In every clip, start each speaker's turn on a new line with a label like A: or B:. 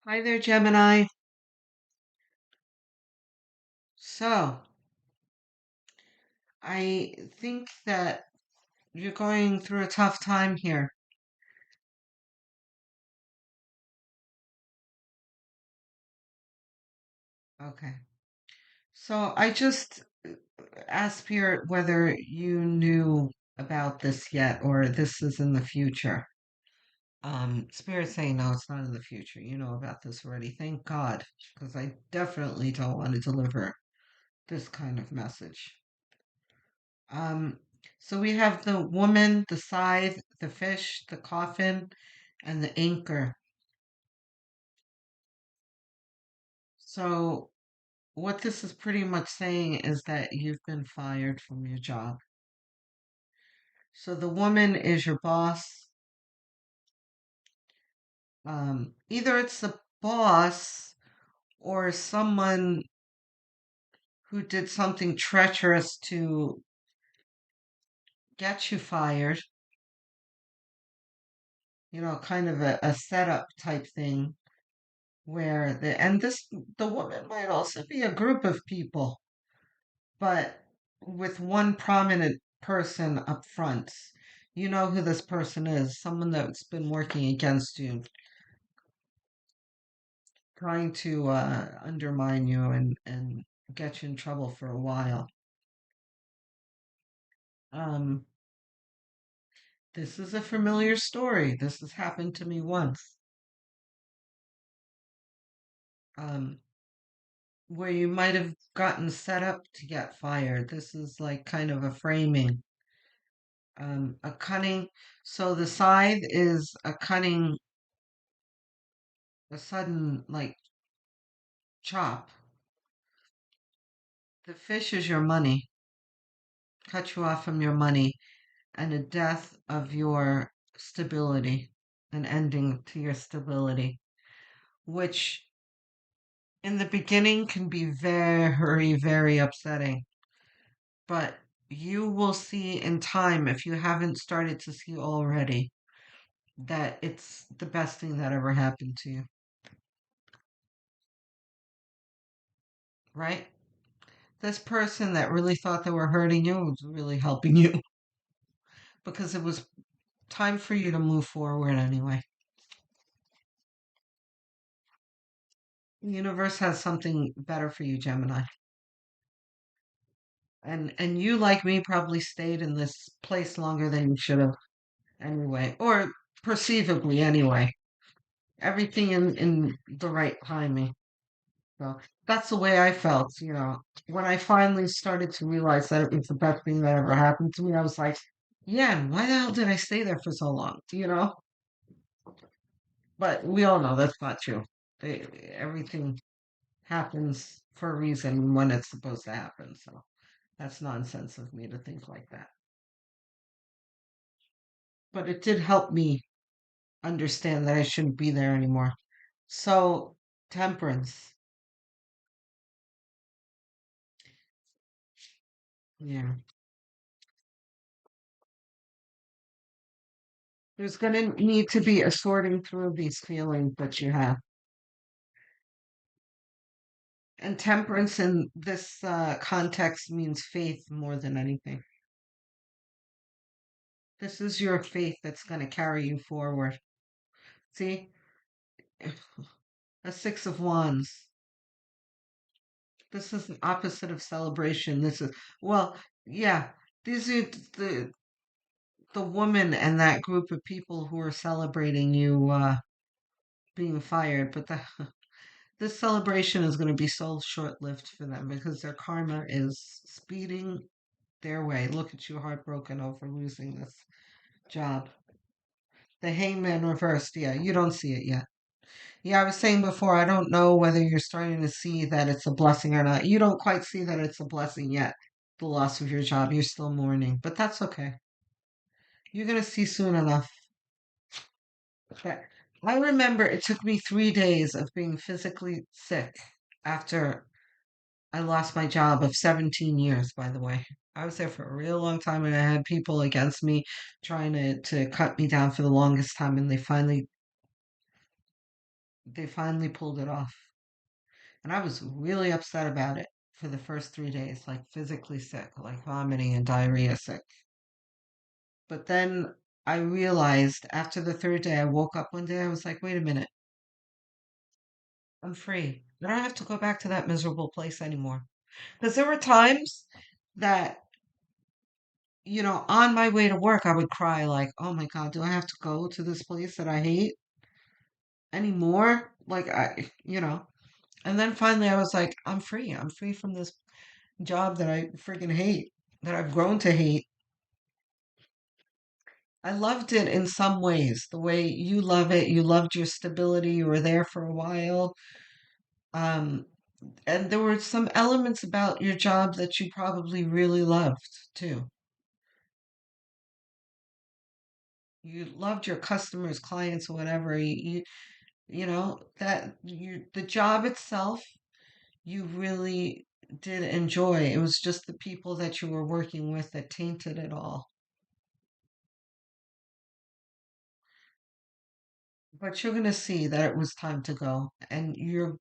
A: Hi there, Gemini. So, I think that you're going through a tough time here. Okay. So, I just asked Spirit whether you knew about this yet or this is in the future. Spirit saying no, it's not in the future. You know about this already. Thank God, because I definitely don't want to deliver this kind of message. Um, so we have the woman, the scythe, the fish, the coffin, and the anchor. So, what this is pretty much saying is that you've been fired from your job. So, the woman is your boss. Either it's the boss or someone who did something treacherous to get you fired, kind of a setup type thing where the woman might also be a group of people, but with one prominent person up front. You know who this person is, someone that's been working against you, trying to undermine you and get you in trouble for a while. Um, this is a familiar story. This has happened to me once, um, where you might have gotten set up to get fired. This is like kind of a framing, a cunning. So the scythe is a cunning, a sudden like chop. The fish is your money, cut you off from your money, and a death of your stability, an ending to your stability, which in the beginning can be very, very upsetting. But you will see in time, if you haven't started to see already, that it's the best thing that ever happened to you, right? This person that really thought they were hurting you was really helping you because it was time for you to move forward anyway. The universe has something better for you, Gemini. And you, like me, probably stayed in this place longer than you should have anyway, or perceivably anyway. Everything in the right timing. So that's the way I felt. When I finally started to realize that it was the best thing that ever happened to me, I was like, yeah, and why the hell did I stay there for so long? But we all know that's not true. Everything happens for a reason when it's supposed to happen. So that's nonsense of me to think like that. But it did help me understand that I shouldn't be there anymore. So, temperance. Yeah. There's going to need to be a sorting through these feelings that you have. And temperance in this context means faith more than anything. This is your faith that's going to carry you forward. See? A Six of Wands. This is the opposite of celebration. Well, yeah, these are the woman and that group of people who are celebrating you being fired, but this celebration is going to be so short-lived for them because their karma is speeding their way. Look at you, heartbroken over losing this job. The hangman reversed. Yeah, you don't see it yet. Yeah, I was saying before, I don't know whether you're starting to see that it's a blessing or not. You don't quite see that it's a blessing yet, the loss of your job. You're still mourning, but that's okay. You're going to see soon enough. Okay. I remember it took me 3 days of being physically sick after I lost my job of 17 years, by the way. I was there for a real long time and I had people against me trying to cut me down for the longest time and they finally They finally pulled it off. And I was really upset about it for the first 3 days, like physically sick, like vomiting and diarrhea sick. But then I realized after the third day, I woke up one day, I was like, wait a minute, I'm free. I don't have to go back to that miserable place anymore. Because there were times that, on my way to work, I would cry like, oh my God, do I have to go to this place that I hate anymore? Like, and then finally I was like, I'm free. I'm free from this job that I freaking hate, that I've grown to hate. I loved it in some ways, the way you love it. You loved your stability. You were there for a while. Um, and there were some elements about your job that you probably really loved too. You loved your customers, clients, or whatever. The job itself, you really did enjoy. It was just the people that you were working with that tainted it all. But you're going to see that it was time to go. And you're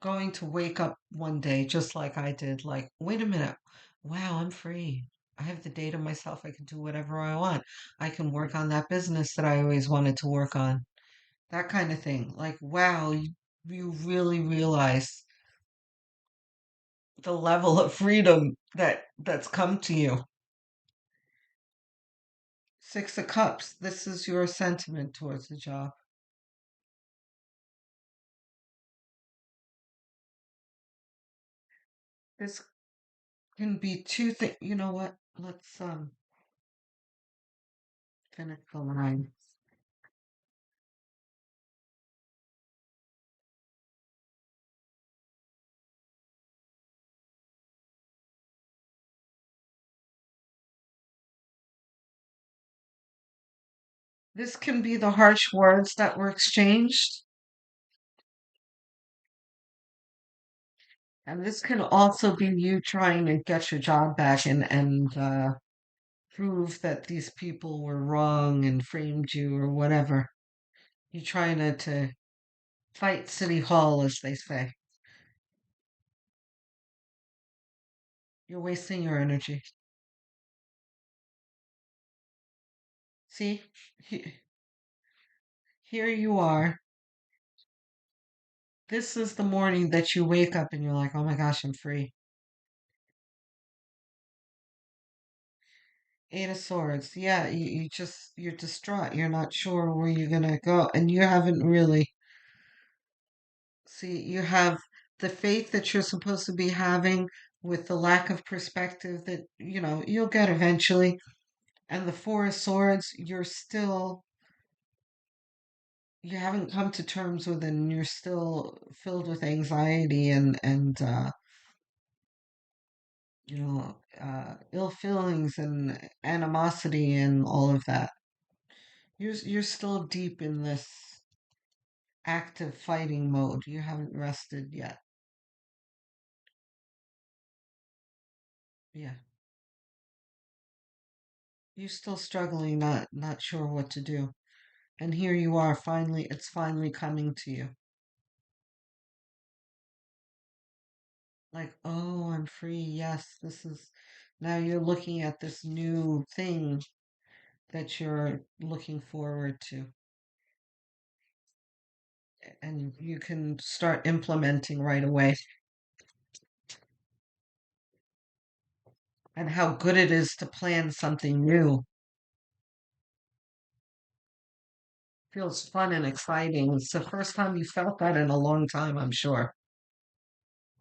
A: going to wake up one day just like I did, like, wait a minute. Wow, I'm free. I have the day to myself. I can do whatever I want. I can work on that business that I always wanted to work on. That kind of thing. Like, wow, you really realize the level of freedom that's come to you. Six of Cups. This is your sentiment towards the job. This can be two things. You know what? Let's finish the line. This can be the harsh words that were exchanged, and this can also be you trying to get your job back and prove that these people were wrong and framed you or whatever. You're trying to fight City Hall, as they say. You're wasting your energy. See, here you are. This is the morning that you wake up and you're like, oh my gosh, I'm free. Eight of Swords. Yeah, you're distraught. You're not sure where you're gonna go. And you haven't really, see, you have the faith that you're supposed to be having with the lack of perspective that, you'll get eventually. And the Four of Swords, you haven't come to terms with it and you're still filled with anxiety and ill feelings and animosity and all of that. You're still deep in this active fighting mode. You haven't rested yet. Yeah. You're still struggling, not sure what to do. And here you are, it's finally coming to you. Like, oh, I'm free. Yes, now you're looking at this new thing that you're looking forward to. And you can start implementing right away. And how good it is to plan something new. Feels fun and exciting. It's the first time you felt that in a long time, I'm sure.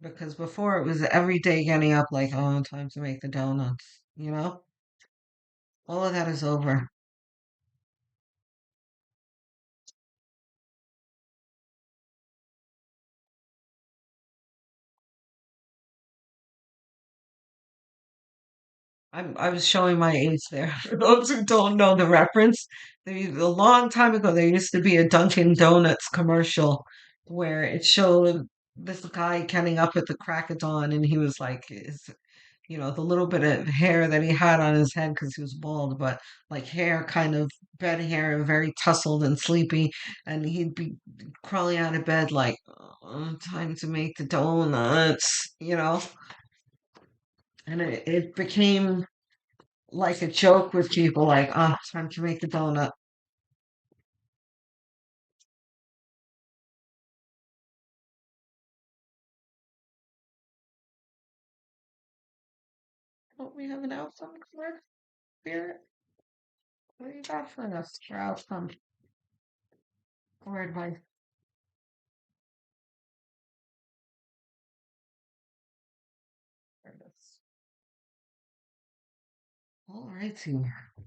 A: Because before it was every day getting up like, oh, time to make the donuts, you know? All of that is over. I was showing my age there. For those who don't know the reference, a long time ago, there used to be a Dunkin' Donuts commercial where it showed this guy getting up at the crack of dawn, and he was like, the little bit of hair that he had on his head because he was bald, but like hair, kind of bed hair, very tousled and sleepy. And he'd be crawling out of bed like, oh, time to make the donuts. And it became like a joke with people, like, oh, time to make the donut. Don't we have an outcome card, Spirit? What do you got for us for outcome or advice? There it is. All righty.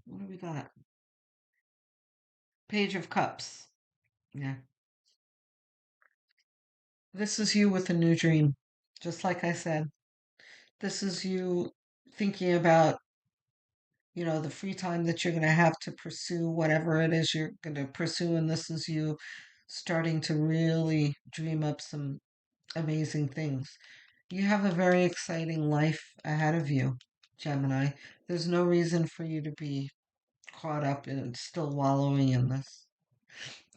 A: What do we got? Page of Cups. Yeah. This is you with a new dream. Just like I said, this is you thinking about, the free time that you're going to have to pursue whatever it is you're going to pursue. And this is you starting to really dream up some amazing things. You have a very exciting life ahead of you, Gemini. There's no reason for you to be caught up in still wallowing in this.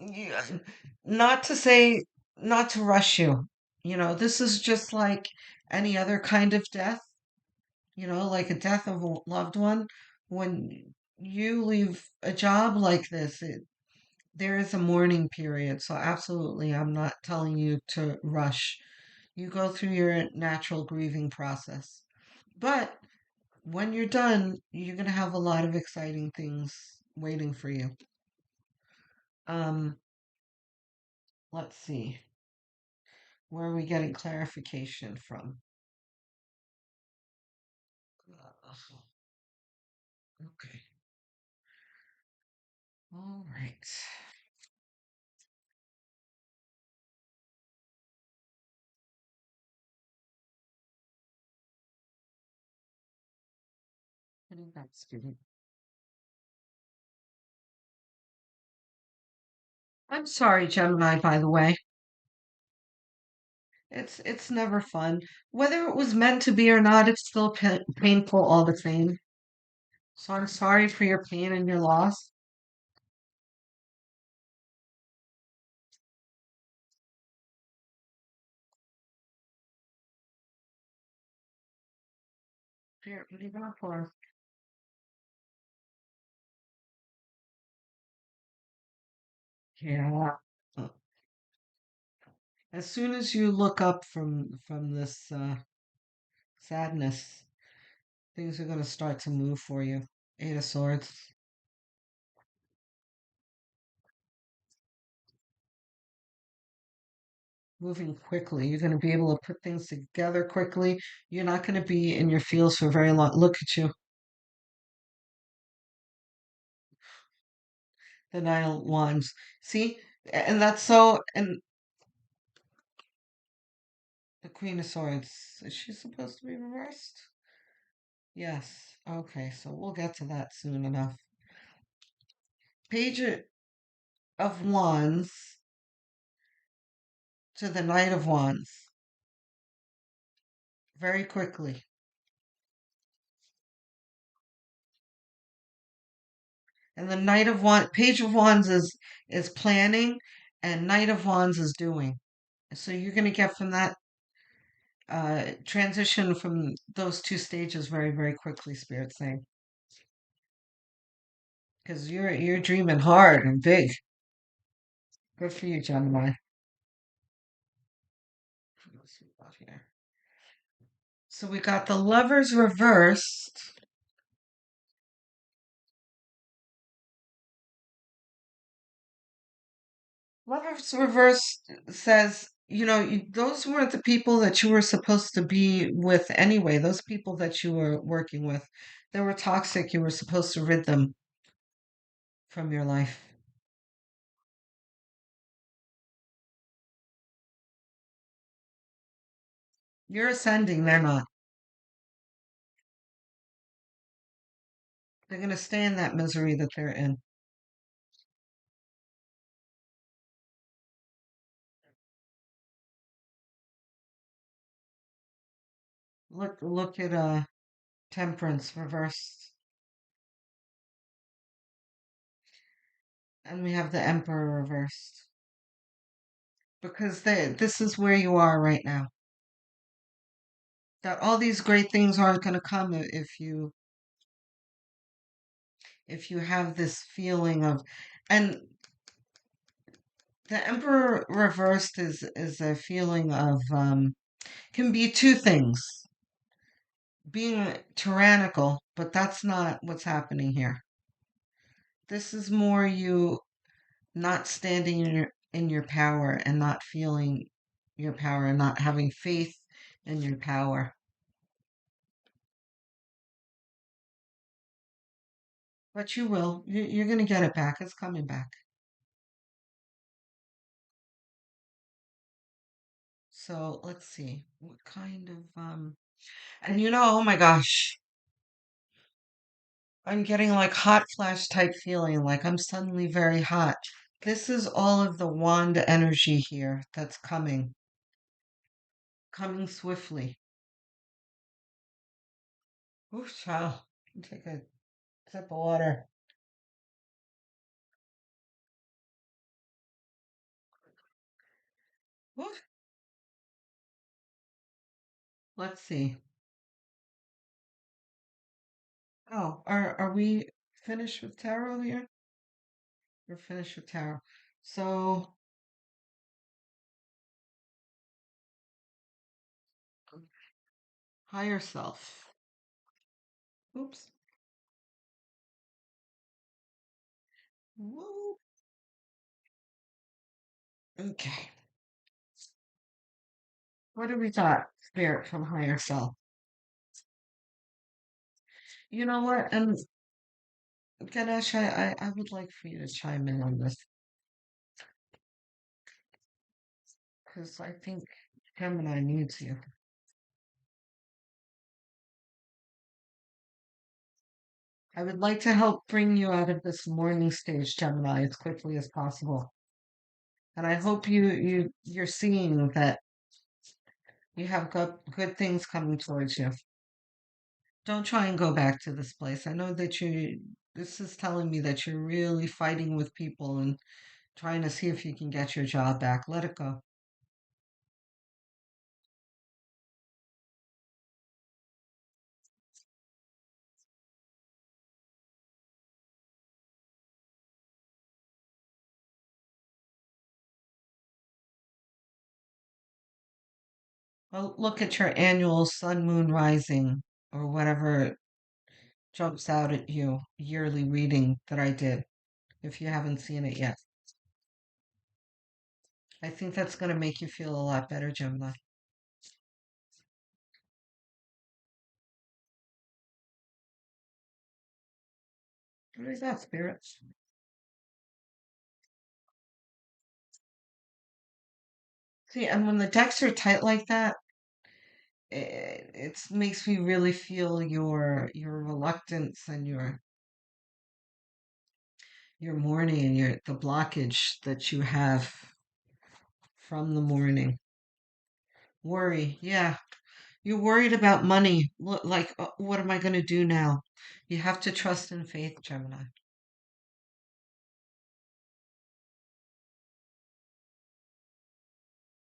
A: Yeah, not to say, not to rush you. This is just like any other kind of death, like a death of a loved one. When you leave a job like this, there is a mourning period. So, absolutely, I'm not telling you to rush. You go through your natural grieving process. But when you're done, you're going to have a lot of exciting things waiting for you. Um, let's see. Where are we getting clarification from? Okay. All right. What do you got, student? I'm sorry, Gemini, by the way. It's never fun. Whether it was meant to be or not, it's still painful all the same. So I'm sorry for your pain and your loss. Here, what do you got for us? Yeah. Uh, As soon as you look up from this sadness, things are going to start to move for you. Eight of Swords. Moving quickly. You're going to be able to put things together quickly. You're not going to be in your fields for very long. Look at you, the Nine of Wands. See, and that's so. And the Queen of Swords. Is she supposed to be reversed? Yes. Okay, so we'll get to that soon enough. Page of Wands to the Knight of Wands. Very quickly. And the Knight of Wands, Page of Wands is planning, and Knight of Wands is doing. So you're going to get from that transition from those two stages very, very quickly, Spirit saying, because you're dreaming hard and big. Good for you, Gemini. Let's see about here. So we got the Lovers reversed. Lovers reversed says, those weren't the people that you were supposed to be with anyway. Those people that you were working with, they were toxic. You were supposed to rid them from your life. You're ascending, they're not. They're going to stay in that misery that they're in. Look at Temperance reversed. And we have the Emperor reversed. Because this is where you are right now. That all these great things aren't going to come if you have this feeling of, and the Emperor reversed is a feeling of, can be two things: being tyrannical, but that's not what's happening here. This is more you not standing in your power and not feeling your power and not having faith in your power. But you will. You're going to get it back. It's coming back. So let's see. What kind of and oh my gosh, I'm getting like hot flash type feeling, like I'm suddenly very hot. This is all of the wand energy here that's coming swiftly. Oof, child. Take a sip of water. Oof. Let's see. Oh, are we finished with tarot here? We're finished with tarot. So, higher self. Oops. Whoa. Okay. What do we got? Spirit from higher self. You know what? And Ganesh, I would like for you to chime in on this because I think Gemini needs you. I would like to help bring you out of this morning stage, Gemini, as quickly as possible. And I hope you're seeing that you have good things coming towards you. Don't try and go back to this place. I know that this is telling me that you're really fighting with people and trying to see if you can get your job back. Let it go. Well, look at your annual sun, moon, rising, or whatever jumps out at you yearly reading that I did, if you haven't seen it yet. I think that's going to make you feel a lot better, Gemini. What is that, spirits? See, and when the decks are tight like that, it makes me really feel your reluctance and your mourning and the blockage that you have from the morning. Worry, yeah. You're worried about money. Like, what am I going to do now? You have to trust in faith, Gemini.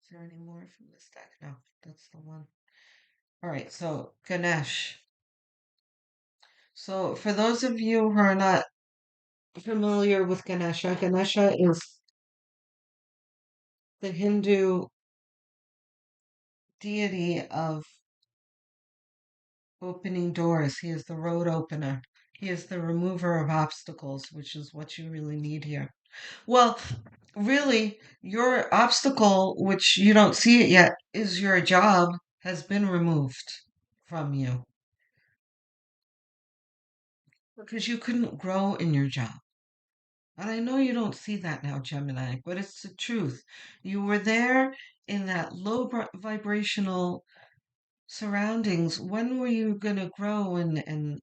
A: Is there any more from this deck? No, that's the one. All right, so Ganesh. So, for those of you who are not familiar with Ganesha, Ganesha is the Hindu deity of opening doors. He is the road opener. He is the remover of obstacles, which is what you really need here. Well, really, your obstacle, which you don't see it yet, is your job has been removed from you because you couldn't grow in your job. And I know you don't see that now, Gemini, but it's the truth. You were there in that low vibrational surroundings. When were you going to grow and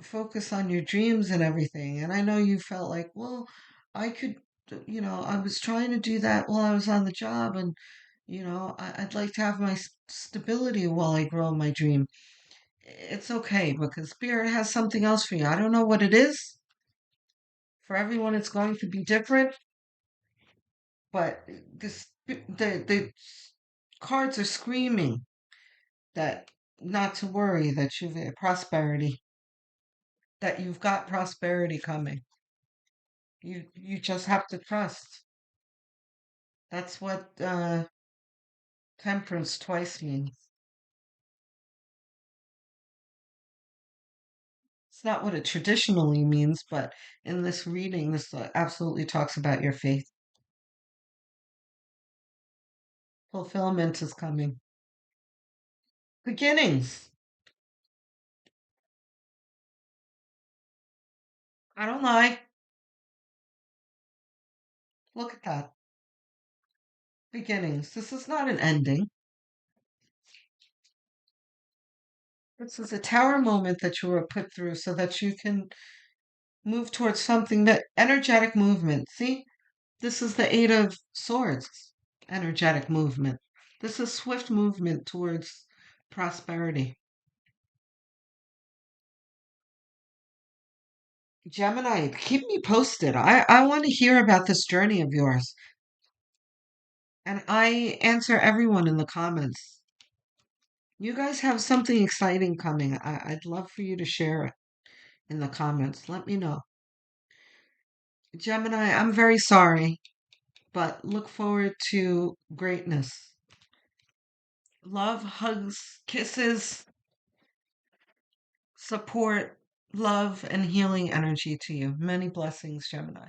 A: focus on your dreams and everything? And I know you felt like, well, I could, I was trying to do that while I was on the job, and, I'd like to have my stability while I grow my dream. it's okay because Spirit has something else for you. I don't know what it is. For everyone, it's going to be different, but the cards are screaming that not to worry, that prosperity, that you've got prosperity coming. You just have to trust. That's what temperance twice means. It's not what it traditionally means, but in this reading, this absolutely talks about your faith. Fulfillment is coming. Beginnings. I don't lie. Look at that. Beginnings. This is not an ending. This is a tower moment that you were put through so that you can move towards something that energetic movement. See, this is the Eight of Swords, energetic movement. This is swift movement towards prosperity. Gemini, keep me posted. I want to hear about this journey of yours. And I answer everyone in the comments. You guys have something exciting coming. I'd love for you to share it in the comments. Let me know. Gemini, I'm very sorry, but look forward to greatness. Love, hugs, kisses, support, love, and healing energy to you. Many blessings, Gemini.